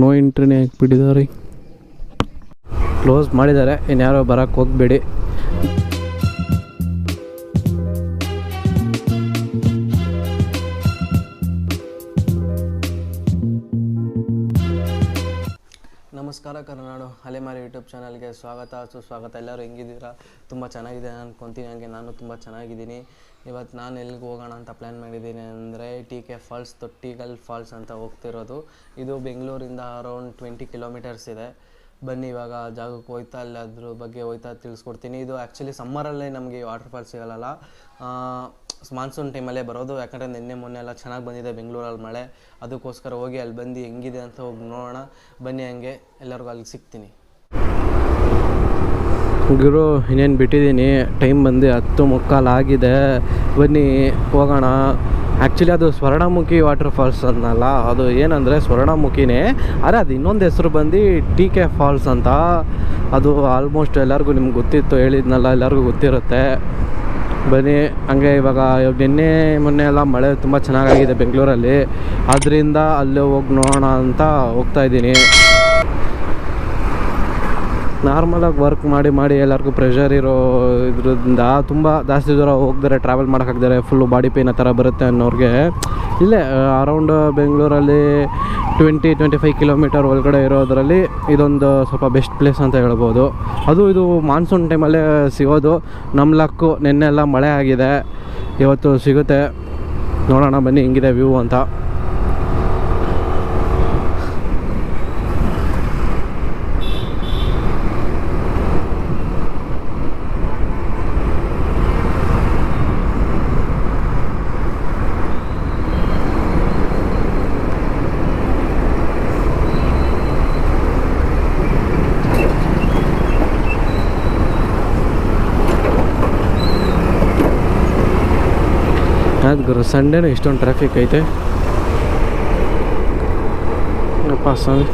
No ಎಂಟ್ರಿನೇ ಹಾಕ್ಬಿಟ್ಟಿದ್ದಾರೆ, close ಮಾಡಿದ್ದಾರೆ. ಇನ್ಯಾರೋ ಬರೋಕ್ಕೆ ಹೋಗಬೇಡಿ. ನಮಸ್ಕಾರ ಕರ್ನಾಡು ಅಲೆಮಾರಿ ಯೂಟ್ಯೂಬ್ ಚಾನಲ್ಗೆ ಸ್ವಾಗತ ಸುಸ್ವಾಗತ. ಎಲ್ಲರೂ ಹೆಂಗಿದ್ದೀರಾ? ತುಂಬ ಚೆನ್ನಾಗಿದೆ ಅಂದ್ಕೊತೀನಿ. ಹಂಗೆ ನಾನು ತುಂಬ ಚೆನ್ನಾಗಿದ್ದೀನಿ. ಇವತ್ತು ನಾನು ಎಲ್ಲಿಗೆ ಹೋಗೋಣ ಅಂತ ಪ್ಲ್ಯಾನ್ ಮಾಡಿದ್ದೀನಿ ಅಂದರೆ TK ಫಾಲ್ಸ್, ತೊಟ್ಟಿಗಲ್ ಫಾಲ್ಸ್ ಅಂತ ಹೋಗ್ತಿರೋದು. ಇದು ಬೆಂಗಳೂರಿಂದ ಅರೌಂಡ್ 20 ಕಿಲೋಮೀಟರ್ಸ್ ಇದೆ. ಬನ್ನಿ ಇವಾಗ ಜಾಗಕ್ಕೆ ಹೋಯ್ತಾ ಇಲ್ಲ ಅದ್ರ ಬಗ್ಗೆ ಹೋಯ್ತಾ ತಿಳಿಸ್ಕೊಡ್ತೀನಿ. ಇದು ಆ್ಯಕ್ಚುಲಿ ಸಮ್ಮರಲ್ಲೇ ನಮಗೆ ವಾಟರ್ ಫಾಲ್ಸ್ ಸಿಗಲ್ಲ, ಮಾನ್ಸೂನ್ ಟೈಮಲ್ಲೇ ಬರೋದು. ಯಾಕಂದರೆ ನಿನ್ನೆ ಮೊನ್ನೆ ಎಲ್ಲ ಚೆನ್ನಾಗಿ ಬಂದಿದೆ ಬೆಂಗಳೂರಲ್ಲಿ ಮಳೆ. ಅದಕ್ಕೋಸ್ಕರ ಹೋಗಿ ಅಲ್ಲಿ ಬಂದು ಹೆಂಗಿದೆ ಅಂತ ಹೋಗಿ ನೋಡೋಣ. ಬನ್ನಿ, ಹಂಗೆ ಎಲ್ಲರಿಗೂ ಅಲ್ಲಿಗೆ ಸಿಗ್ತೀನಿ. ಗುರು ಇನ್ನೇನು ಬಿಟ್ಟಿದ್ದೀನಿ, ಟೈಮ್ ಬಂದು 10:15 ಆಗಿದೆ. ಬನ್ನಿ ಹೋಗೋಣ. ಆ್ಯಕ್ಚುಲಿ ಅದು ಸ್ವರ್ಣಮುಖಿ ವಾಟರ್ ಫಾಲ್ಸ್ ಅನ್ನಲ್ಲ, ಅದು ಏನಂದರೆ ಸ್ವರ್ಣಮುಖಿನೇ, ಆದರೆ ಅದು ಇನ್ನೊಂದು ಹೆಸರು ಬಂದು TK ಫಾಲ್ಸ್ ಅಂತ. ಅದು ಆಲ್ಮೋಸ್ಟ್ ಎಲ್ಲರಿಗೂ ನಿಮ್ಗೆ ಗೊತ್ತಿತ್ತು, ಹೇಳಿದ್ನಲ್ಲ, ಎಲ್ಲರಿಗೂ ಗೊತ್ತಿರುತ್ತೆ. ಬನ್ನಿ ಹಂಗೆ ಇವಾಗ ನಿನ್ನೆ ಮೊನ್ನೆ ಎಲ್ಲ ಮಳೆ ತುಂಬ ಚೆನ್ನಾಗಾಗಿದೆ ಬೆಂಗಳೂರಲ್ಲಿ, ಆದ್ದರಿಂದ ಅಲ್ಲೇ ಹೋಗಿ ನೋಡೋಣ ಅಂತ ಹೋಗ್ತಾಯಿದ್ದೀನಿ. ನಾರ್ಮಲಾಗಿ ವರ್ಕ್ ಮಾಡಿ ಎಲ್ಲರಿಗೂ ಪ್ರೆಷರ್ ಇರೋ ಇದರಿಂದ ತುಂಬ ಜಾಸ್ತಿ ದೂರ ಹೋಗ್ತಾರೆ, ಟ್ರಾವೆಲ್ ಮಾಡೋಕ್ಕಾಗ್ತಾರೆ, ಫುಲ್ಲು ಬಾಡಿ ಪೇನ್ ಆ ಥರ ಬರುತ್ತೆ ಅನ್ನೋರಿಗೆ ಇಲ್ಲೇ ಅರೌಂಡ್ ಬೆಂಗಳೂರಲ್ಲಿ 20-25 ಕಿಲೋಮೀಟರ್ ಒಳಗಡೆ ಇರೋದರಲ್ಲಿ ಇದೊಂದು ಸ್ವಲ್ಪ ಬೆಸ್ಟ್ ಪ್ಲೇಸ್ ಅಂತ ಹೇಳ್ಬೋದು. ಇದು ಮಾನ್ಸೂನ್ ಟೈಮಲ್ಲೇ ಸಿಗೋದು. ನಮ್ಮ ಲಕ್ಕು, ನಿನ್ನೆಲ್ಲ ಮಳೆ ಆಗಿದೆ, ಇವತ್ತು ಸಿಗುತ್ತೆ. ನೋಡೋಣ ಬನ್ನಿ ಹೆಂಗಿದೆ ವ್ಯೂ ಅಂತ. ಅದು ಗುರು ಸಂಡೇನೂ ಇಷ್ಟೊಂದು ಟ್ರಾಫಿಕ್ ಐತೆ ಅಪ್ಪ ಸ್ವಾಮಿ.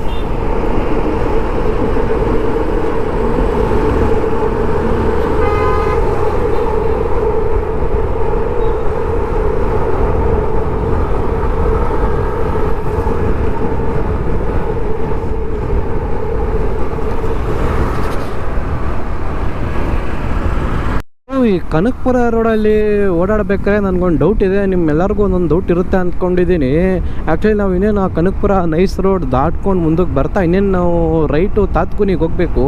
ಈ ಕನಕಪುರ ರೋಡಲ್ಲಿ ಓಡಾಡಬೇಕಾದ್ರೆ ನನಗೊಂದು ಡೌಟ್ ಇದೆ, ನಿಮ್ಮೆಲ್ಲರಿಗೂ ಒಂದೊಂದು ಡೌಟ್ ಇರುತ್ತೆ ಅಂದ್ಕೊಂಡಿದ್ದೀನಿ. ಆ್ಯಕ್ಚುಲಿ ನಾವು ಇನ್ನೇನು ಆ ಕನಕಪುರ ನೈಸ್ ರೋಡ್ ದಾಟ್ಕೊಂಡು ಮುಂದಕ್ಕೆ ಬರ್ತಾ ಇನ್ನೇನು ನಾವು ರೈಟು ತಾತ್ಕುನಿಗೆ ಹೋಗಬೇಕು.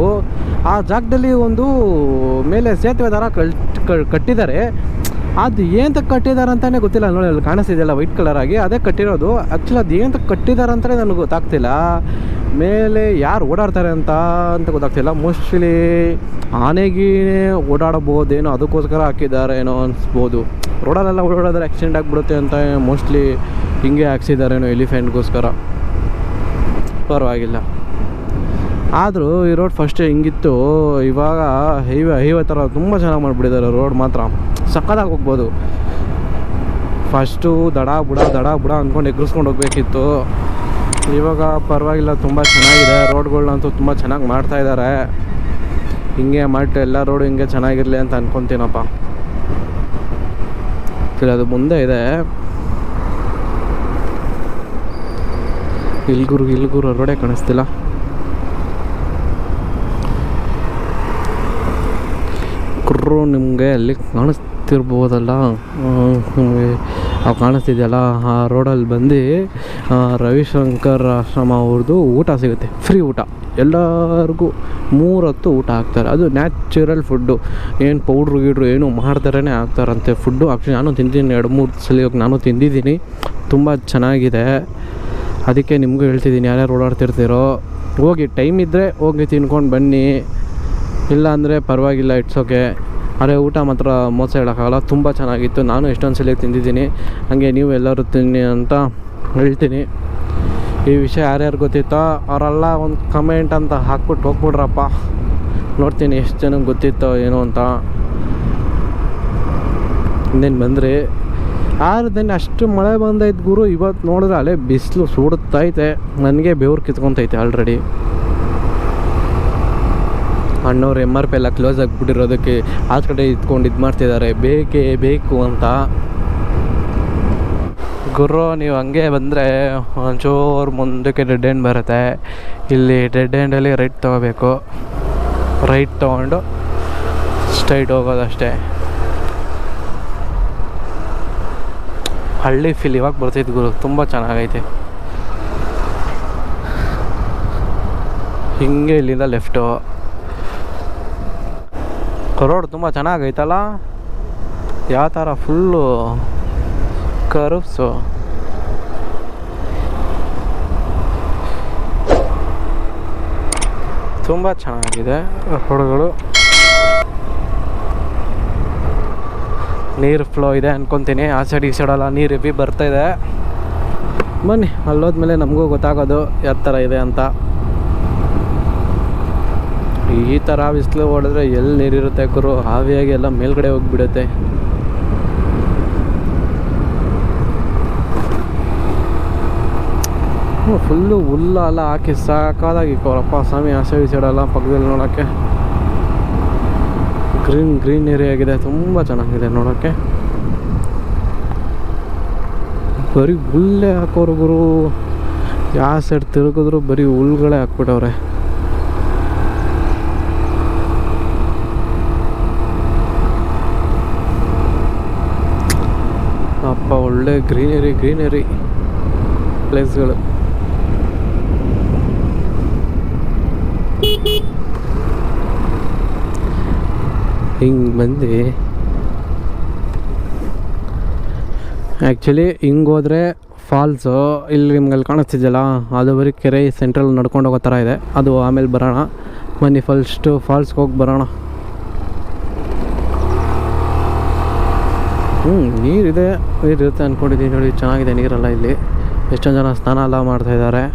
ಆ ಜಾಗದಲ್ಲಿ ಒಂದು ಮೇಲೆ ಸೇತುವೆ ಥರ ಕಟ್ಟಿದ್ದಾರೆ. ಅದು ಏನಂತ ಕಟ್ಟಿದ್ದಾರೆ ಅಂತಲೇ ಗೊತ್ತಿಲ್ಲ. ನೋಡಿ ಅಲ್ಲಿ ಕಾಣಿಸ್ತಿದೆಯಲ್ಲ ವೈಟ್ ಕಲರ್ ಆಗಿ, ಅದೇ ಕಟ್ಟಿರೋದು. ಆ್ಯಕ್ಚುಲಿ ಅದು ಏನಂತ ಕಟ್ಟಿದ್ದಾರೆ ಅಂತಲೇ ನನಗೆ ಗೊತ್ತಾಗ್ತಿಲ್ಲ. ಮೇಲೆ ಯಾರು ಓಡಾಡ್ತಾರೆ ಅಂತ ಗೊತ್ತಾಗ್ತಿಲ್ಲ. ಮೋಸ್ಟ್ಲಿ ಆನೆಗೆ ಓಡಾಡಬಹುದೇನೋ, ಅದಕ್ಕೋಸ್ಕರ ಹಾಕಿದ್ದಾರೆ ಏನೋ ಅನಿಸ್ಬೋದು. ರೋಡಲ್ಲೆಲ್ಲ ಓಡಾಡಿದ್ರೆ ಆಕ್ಸಿಡೆಂಟ್ ಆಗಿಬಿಡುತ್ತೆ ಅಂತ ಮೋಸ್ಟ್ಲಿ ಹಿಂಗೆ ಹಾಕ್ಸಿದ್ದಾರೇನೋ ಎಲಿಫೆಂಟ್ಗೋಸ್ಕರ. ಪರವಾಗಿಲ್ಲ. ಆದರೂ ಈ ರೋಡ್ ಫಸ್ಟ್ ಹಿಂಗಿತ್ತು, ಇವಾಗ ಹೈವೇ ಥರ ತುಂಬ ಚೆನ್ನಾಗಿ ಮಾಡಿಬಿಟ್ಟಿದ್ದಾರೆ. ರೋಡ್ ಮಾತ್ರ ಸಕ್ಕತ್ತಾಗಿ ಹೋಗ್ಬೋದು. ಫಸ್ಟು ದಡ ಬುಡ ಅಂದ್ಕೊಂಡು ಎಗ್ರಿಸ್ಕೊಂಡು ಹೋಗ್ಬೇಕಿತ್ತು. ಇವಾಗ ಪರವಾಗಿಲ್ಲ, ತುಂಬ ಚೆನ್ನಾಗಿದೆ. ರೋಡ್ಗಳನ್ನಂತೂ ತುಂಬ ಚೆನ್ನಾಗಿ ಮಾಡ್ತಾಯಿದ್ದಾರೆ. ಹಿಂಗೆ ಮಾಡಿಟ್ಟು ಎಲ್ಲ ರೋಡು ಹಿಂಗೆ ಚೆನ್ನಾಗಿರಲಿ ಅಂತ ಅಂದ್ಕೊತೀನಪ್ಪ. ಅದು ಮುಂದೆ ಇದೆ ಇಲ್ಗುರು ರೋಡೇ ಕಾಣಿಸ್ತಿಲ್ಲ. ಕುರ್ರು ನಿಮಗೆ ಅಲ್ಲಿ ಕಾಣಿಸ್ತಿರ್ಬೋದಲ್ಲ, ಕಾಣಿಸ್ತಿದೆಯಲ್ಲ ಆ ರೋಡಲ್ಲಿ ಬಂದು ರವಿಶಂಕರ್ ಆಶ್ರಮ ಅವ್ರದ್ದು ಊಟ ಸಿಗುತ್ತೆ, ಫ್ರೀ ಊಟ. ಎಲ್ಲರಿಗೂ 3 ಹೊತ್ತು ಊಟ ಹಾಕ್ತಾರೆ. ಅದು ನ್ಯಾಚುರಲ್ ಫುಡ್ಡು, ಏನು ಪೌಡ್ರು ಏನು ಮಾಡ್ತಾರೇ ಹಾಕ್ತಾರಂತೆ ಫುಡ್ಡು. ಆ್ಯಕ್ಚುಲಿ ನಾನು ತಿಂದಿದ್ದೀನಿ, 2-3 ಸಲ ಹೋಗಿ ನಾನು ತಿಂದಿದ್ದೀನಿ. ತುಂಬ ಚೆನ್ನಾಗಿದೆ. ಅದಕ್ಕೆ ನಿಮಗೂ ಹೇಳ್ತಿದ್ದೀನಿ, ಯಾರ್ಯಾರು ಓಡಾಡ್ತಿರ್ತೀರೋ ಹೋಗಿ, ಟೈಮ್ ಇದ್ದರೆ ಹೋಗಿ ತಿನ್ಕೊಂಡು ಬನ್ನಿ. ಇಲ್ಲ ಅಂದರೆ ಪರವಾಗಿಲ್ಲ, ಇಟ್ಸ್ ಓಕೆ. ಆದರೆ ಊಟ ಮಾತ್ರ ಮೋಸ ಹೇಳೋಕ್ಕಾಗಲ್ಲ, ತುಂಬ ಚೆನ್ನಾಗಿತ್ತು. ನಾನು ಎಷ್ಟೊಂದು ಸಲ ತಿಂದಿದ್ದೀನಿ. ಹಾಗೆ ನೀವು ಎಲ್ಲರೂ ತಿನ್ನಿ ಅಂತ ಹೇಳ್ತೀನಿ. ಈ ವಿಷಯ ಯಾರ್ಯಾರು ಗೊತ್ತಿತ್ತೋ ಅವರೆಲ್ಲ ಒಂದು ಕಮೆಂಟ್ ಅಂತ ಹಾಕ್ಬಿಟ್ಟು ಹೋಗ್ಬಿಡ್ರಪ್ಪ. ನೋಡ್ತೀನಿ ಎಷ್ಟು ಜನಕ್ಕೆ ಗೊತ್ತಿತ್ತೋ ಏನೋ ಅಂತ. ಇನ್ನೇನು ಬಂದ್ರಿ ಆದ್ರೆ ಅಷ್ಟು ಮಳೆ ಬಂದೈತೆ ಗುರು. ಇವತ್ತು ನೋಡಿದ್ರೆ ಅಲ್ಲೇ ಬಿಸಿಲು ಸುಡುತ್ತೈತೆ, ನನಗೆ ಬೆವ್ರು ಕಿತ್ಕೊತೈತೆ ಆಲ್ರೆಡಿ. ಅಣ್ಣವ್ರು MRP ಎಲ್ಲ ಕ್ಲೋಸ್ ಆಗಿಬಿಟ್ಟಿರೋದಕ್ಕೆ ಆಚ ಕಡೆ ಇದ್ಕೊಂಡು ಇದು ಮಾಡ್ತಿದ್ದಾರೆ, ಬೇಕೇ ಬೇಕು ಅಂತ. ಗುರು ನೀವು ಹಂಗೆ ಬಂದರೆ ಒಂಚೂರು ಮುಂದಕ್ಕೆ ಡೆಡ್ ಎಂಡ್ ಬರುತ್ತೆ. ಇಲ್ಲಿ ಡೆಡ್ ಎಂಡಲ್ಲಿ ರೈಟ್ ತೊಗೋಬೇಕು. ರೈಟ್ ತೊಗೊಂಡು ಸ್ಟ್ರೈಟ್ ಹೋಗೋದಷ್ಟೇ. ಹಳ್ಳಿ ಫೀಲ್ ಇವಾಗ ಬರ್ತಿತ್ತು ಗುರು, ತುಂಬ ಚೆನ್ನಾಗೈತೆ. ಹಿಂಗೆ ಇಲ್ಲಿಂದ ಲೆಫ್ಟು. ರೋಡ್ ತುಂಬ ಚೆನ್ನಾಗೈತಲ್ಲ, ಯಾವ ಥರ ಫುಲ್ಲು ಕರ್ವ್ಸು. ತುಂಬ ಚೆನ್ನಾಗಿದೆ ರೋಡ್ಗಳು. ನೀರು ಫ್ಲೋ ಇದೆ ಅನ್ಕೊತೀನಿ. ಆ ಸೈಡ್ ಈ ಸೈಡೆಲ್ಲ ನೀರು ಹೆವಿ ಬರ್ತಾಯಿದೆ. ಬನ್ನಿ ಅಲ್ಲೋದ್ಮೇಲೆ ನಮಗೂ ಗೊತ್ತಾಗೋದು ಯಾವ ಥರ ಇದೆ ಅಂತ. ಈ ಥರ ಬಿಸಿಲು ಹೊಡೆದ್ರೆ ಎಲ್ಲಿ ನೀರಿರುತ್ತೆ ಗುರು, ಹಾವಿಯಾಗಿ ಎಲ್ಲ ಮೇಲ್ಗಡೆ ಹೋಗಿಬಿಡುತ್ತೆ. ಫುಲ್ಲು ಹುಲ್ಲ ಎಲ್ಲ ಹಾಕಿ ಸಾಕಾದಾಗಿಕ್ಕವರಪ್ಪ ಸ್ವಾಮಿ. ಆ ಸೈಡ್ ಈ ಸೈಡೆಲ್ಲ ಪಕ್ಕದಲ್ಲಿ ನೋಡೋಕ್ಕೆ ಗ್ರೀನರಿ ಆಗಿದೆ, ತುಂಬ ಚೆನ್ನಾಗಿದೆ ನೋಡೋಕ್ಕೆ. ಬರೀ ಹುಲ್ಲೇ ಹಾಕೋರು ಗುರು, ಯಾವ ಸೈಡ್ ತಿರುಗಿದ್ರು ಬರೀ ಹುಲ್ಗಳೇ ಹಾಕ್ಬಿಟ್ಟವ್ರೆ. ಅಪ್ಪ ಒಳ್ಳೆ ಗ್ರೀನರಿ ಪ್ಲೇಸ್ಗಳು. ಹಿಂಗೆ ಬಂದು ಆ್ಯಕ್ಚುಲಿ ಹಿಂಗೆ ಹೋದರೆ ಫಾಲ್ಸು ಇಲ್ಲಿ ನಿಮ್ಗಲ್ಲಿ ಕಾಣಿಸ್ತಿದ್ಯಲ್ಲ, ಅದು ಬರೀ ಕೆರೆ ಸೆಂಟ್ರಲ್ಲಿ ನಡ್ಕೊಂಡು ಹೋಗೋ ಥರ ಇದೆ. ಅದು ಆಮೇಲೆ ಬರೋಣ ಬನ್ನಿ, ಫಸ್ಟು ಫಾಲ್ಸ್ಗೆ ಹೋಗಿ ಬರೋಣ. ನೀರಿರುತ್ತೆ ಅಂದ್ಕೊಂಡಿದ್ದೀನಿ ನೋಡಿ. ಚೆನ್ನಾಗಿದೆ ನೀರೆಲ್ಲ. ಇಲ್ಲಿ ಎಷ್ಟೊಂದು ಜನ ಸ್ನಾನ ಎಲ್ಲ ಮಾಡ್ತಾಯಿದ್ದಾರೆ.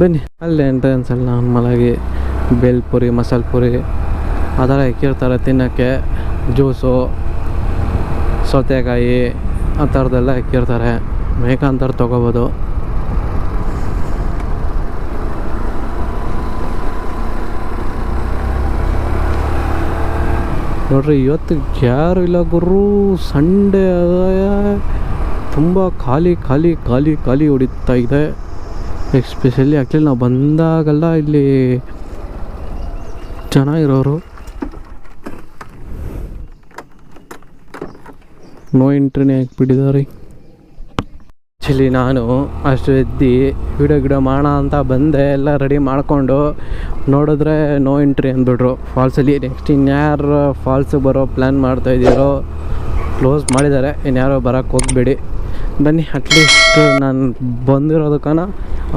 ಬನ್ನಿ, ಅಲ್ಲೇ ಎಂಟ್ರೆನ್ಸಲ್ಲಿ ನಾರ್ಮಲಾಗಿ ಬೇಲ್ಪುರಿ, ಮಸಾಲೆ ಪುರಿ ಆ ಥರ ಇಕ್ಕಿರ್ತಾರೆ ತಿನ್ನೋಕ್ಕೆ. ಜ್ಯೂಸು, ಸೌತೆಕಾಯಿ ಆ ಥರದ್ದೆಲ್ಲ ಇಕ್ಕಿರ್ತಾರೆ. ಬೇಕಂತಾರೆ ತೊಗೋಬೋದು. ನೋಡ್ರಿ, ಇವತ್ತು ಯಾರು ಇಲ್ಲ ಗುರು, ಸಂಡೇ ತುಂಬ ಖಾಲಿ ಹೊಡಿತಾ ಇದೆ. ಎಸ್ಪೆಷಲಿ ಆ್ಯಕ್ಚುಲಿ ನಾವು ಬಂದಾಗೆಲ್ಲ ಇಲ್ಲಿ ಚೆನ್ನಾಗಿರೋರು. ನೋ ಎಂಟ್ರಿನೇ ಹಾಕ್ಬಿಟ್ಟಿದ್ದಾರೆ. ಆ್ಯಕ್ಚುಲಿ ನಾನು ಅಷ್ಟು ಎದ್ದು ವಿಡಿಯೋ ಮಾಡೋಣ ಅಂತ ಬಂದೆ, ಎಲ್ಲ ರೆಡಿ ಮಾಡಿಕೊಂಡು ನೋಡಿದ್ರೆ ನೋ ಎಂಟ್ರಿ ಅಂದ್ಬಿಟ್ರು ಫಾಲ್ಸಲ್ಲಿ. ನೆಕ್ಸ್ಟ್ ಇನ್ಯಾರು ಫಾಲ್ಸಿಗೆ ಬರೋ ಪ್ಲ್ಯಾನ್ ಮಾಡ್ತಾಯಿದ್ದೀರೋ ಕ್ಲೋಸ್ ಮಾಡಿದ್ದಾರೆ. ಇನ್ಯಾರೋ ಬರೋಕ್ಕೆ ಹೋಗಬೇಡಿ. ಬನ್ನಿ, ಅಟ್ಲೀಸ್ಟ್ ನಾನು ಬಂದಿರೋದಕ್ಕನ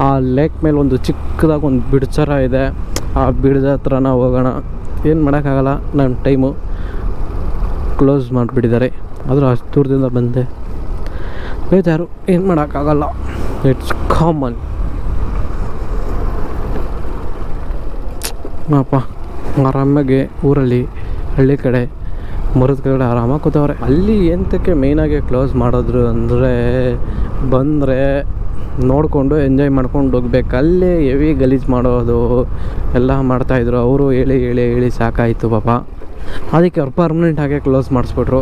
ಆ ಲೇಕ್ ಮೇಲೆ ಒಂದು ಚಿಕ್ಕದಾಗಿ ಒಂದು ಬಿಡ್ಸರ ಇದೆ, ಆ ಬಿಡ್ದ ಹತ್ರನ ಹೋಗೋಣ. ಏನು ಮಾಡೋಕ್ಕಾಗಲ್ಲ, ನನ್ನ ಟೈಮು ಕ್ಲೋಸ್ ಮಾಡಿಬಿಟ್ಟಿದ್ದಾರೆ. ಆದರೂ ಅಷ್ಟು ದೂರದಿಂದ ಬಂದೆ, ಬೇಜಾರು, ಏನು ಮಾಡೋಕ್ಕಾಗಲ್ಲ, ಇಟ್ಸ್ ಕಾಮನ್. ಅಪ್ಪ ಆರಾಮಾಗಿ ಊರಲ್ಲಿ ಹಳ್ಳಿ ಕಡೆ ಮರದ ಕಡೆ ಆರಾಮಾಗಿ ಕೂತವ್ರೆ. ಅಲ್ಲಿ ಎಂತಕ್ಕೆ ಮೇಯ್ನಾಗಿ ಕ್ಲೋಸ್ ಮಾಡಿದ್ರು ಅಂದರೆ, ಬಂದರೆ ನೋಡಿಕೊಂಡು ಎಂಜಾಯ್ ಮಾಡ್ಕೊಂಡು ಹೋಗ್ಬೇಕು. ಅಲ್ಲೇ ಹೆವಿ ಗಲೀಜು ಮಾಡೋದು ಎಲ್ಲ ಮಾಡ್ತಾಯಿದ್ರು ಅವರು. ಹೇಳಿ ಸಾಕಾಯಿತು ಪಾಪ. ಅದಕ್ಕೆ ಅವ್ರು ಪರ್ಮನೆಂಟಾಗೆ ಕ್ಲೋಸ್ ಮಾಡಿಸ್ಬಿಟ್ರು.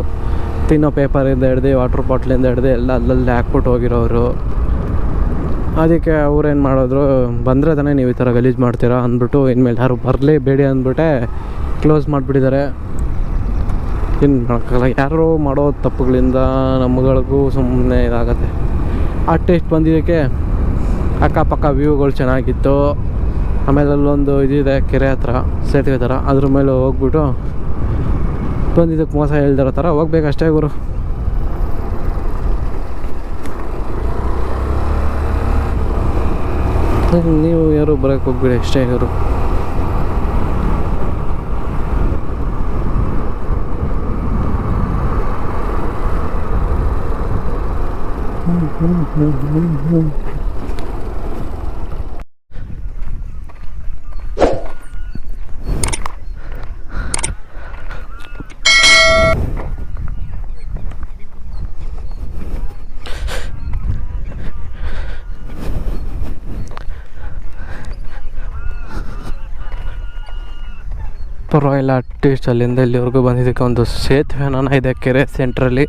ತಿನ್ನೋ ಪೇಪರಿಂದ ಹಿಡ್ದು ವಾಟ್ರ್ ಬಾಟ್ಲಿಂದ ಹಿಡ್ದು ಎಲ್ಲ ಅಲ್ಲಲ್ಲೇ ಹಾಕ್ಬಿಟ್ಟು ಹೋಗಿರೋರು. ಅದಕ್ಕೆ ಅವ್ರೇನು ಮಾಡಿದ್ರು, ಬಂದರೆ ತಾನೇ ನೀವು ಈ ಥರ ಗಲೀಜು ಮಾಡ್ತೀರಾ ಅಂದ್ಬಿಟ್ಟು ಇನ್ಮೇಲೆ ಯಾರು ಬರಲೇಬೇಡಿ ಅಂದ್ಬಿಟ್ಟೆ ಕ್ಲೋಸ್ ಮಾಡಿಬಿಟ್ಟಿದ್ದಾರೆ. ಏನು ಮಾಡೋಕ್ಕಾಗಲ್ಲ, ಯಾರೋ ಮಾಡೋ ತಪ್ಪುಗಳಿಂದ ನಮ್ಮಗಳಿಗೂ ಸುಮ್ಮನೆ ಇದಾಗತ್ತೆ. ಆ ಟೇಸ್ಟ್ ಬಂದಿದ್ದಕ್ಕೆ ಅಕ್ಕಪಕ್ಕ ವ್ಯೂಗಳು ಚೆನ್ನಾಗಿತ್ತು. ಆಮೇಲೆ ಅಲ್ಲೊಂದು ಇದಿದೆ ಕೆರೆ ಹತ್ರ, ಸೇತುವೆ ಥರ, ಅದ್ರ ಮೇಲೆ ಹೋಗ್ಬಿಟ್ಟು ಬಂದಿದ್ದಕ್ಕೆ ಮೋಸ ಹೇಳ್ದಿರೋ ಥರ ಹೋಗ್ಬೇಕಷ್ಟೇ ಗುರು. ನೀವು ಯಾರು ಬರೋಕ್ಕೆ ಹೋಗ್ಬಿಡಿ ಅಷ್ಟೇ ಗುರು. ಪರವಾಗಿಲ್ಲ, ಅಟ್ಲೀಸ್ಟ್ ಅಲ್ಲಿಂದ ಇಲ್ಲಿವರೆಗೂ ಬಂದಿದ್ದಕ್ಕೆ ಒಂದು ಸೇತುವೆನ ಇದೆ ಕೆರೆ ಸೆಂಟ್ರಲ್ಲಿ,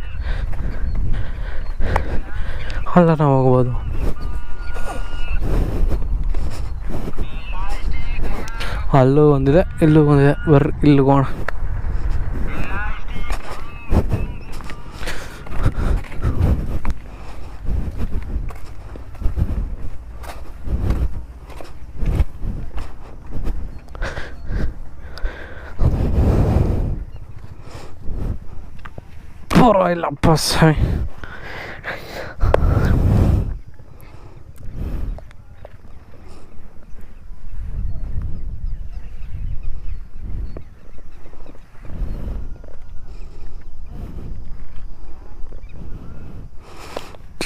ಅಲ್ಲ ನಾವು ಹೋಗ್ಬೋದು. ಅಲ್ಲೂ ಒಂದಿದೆ, ಇಲ್ಲೂ ಒಂದಿದೆ, ಬರ್ರಿ ಇಲ್ಲಿಗೆ ಹೋಗೋಣ. ಪರವಾಗಿಲ್ಲಪ್ಪ ಸ್ವಾಮಿ.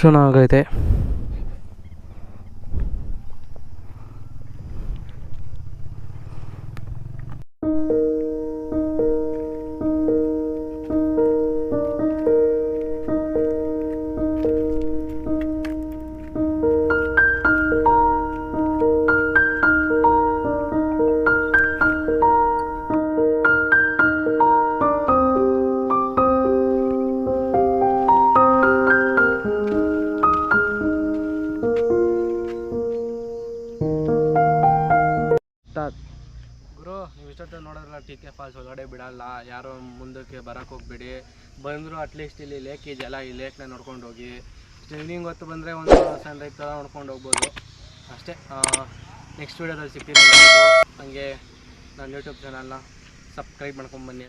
ಚೆನ್ನಾಗೈತೆ. ಗುರು, ನೀವು ಇಷ್ಟೊತ್ತು ನೋಡೋದ್ರಲ್ಲ, ಟಿ ಕೆ ಫಾಲ್ಸ್ ಒಳಗಡೆ ಬಿಡಲ್ಲ, ಯಾರು ಮುಂದಕ್ಕೆ ಬರೋಕ್ಕೆ ಹೋಗ್ಬೇಡಿ. ಬಂದರೂ ಅಟ್ಲೀಸ್ಟ್ ಇಲ್ಲಿ ಲೇಕ್ ಇದೆಯಲ್ಲ, ಈ ಲೇಕ್ನ ನೋಡ್ಕೊಂಡು ಹೋಗಿ. ಈವ್ನಿಂಗ್ ಹೊತ್ತು ಬಂದರೆ ಒಂದು ಸನ್ರೈಸ್ ಥರ ನೋಡ್ಕೊಂಡು ಹೋಗ್ಬೋದು ಅಷ್ಟೇ. ನೆಕ್ಸ್ಟ್ ವೀಡಿಯೋದಲ್ಲಿ ಸಿಗ್ತೀನಿ. ಹಾಗೆ ನನ್ನ ಯೂಟ್ಯೂಬ್ ಚಾನಲ್ನ ಸಬ್ಸ್ಕ್ರೈಬ್ ಮಾಡ್ಕೊಂಬನ್ನಿ.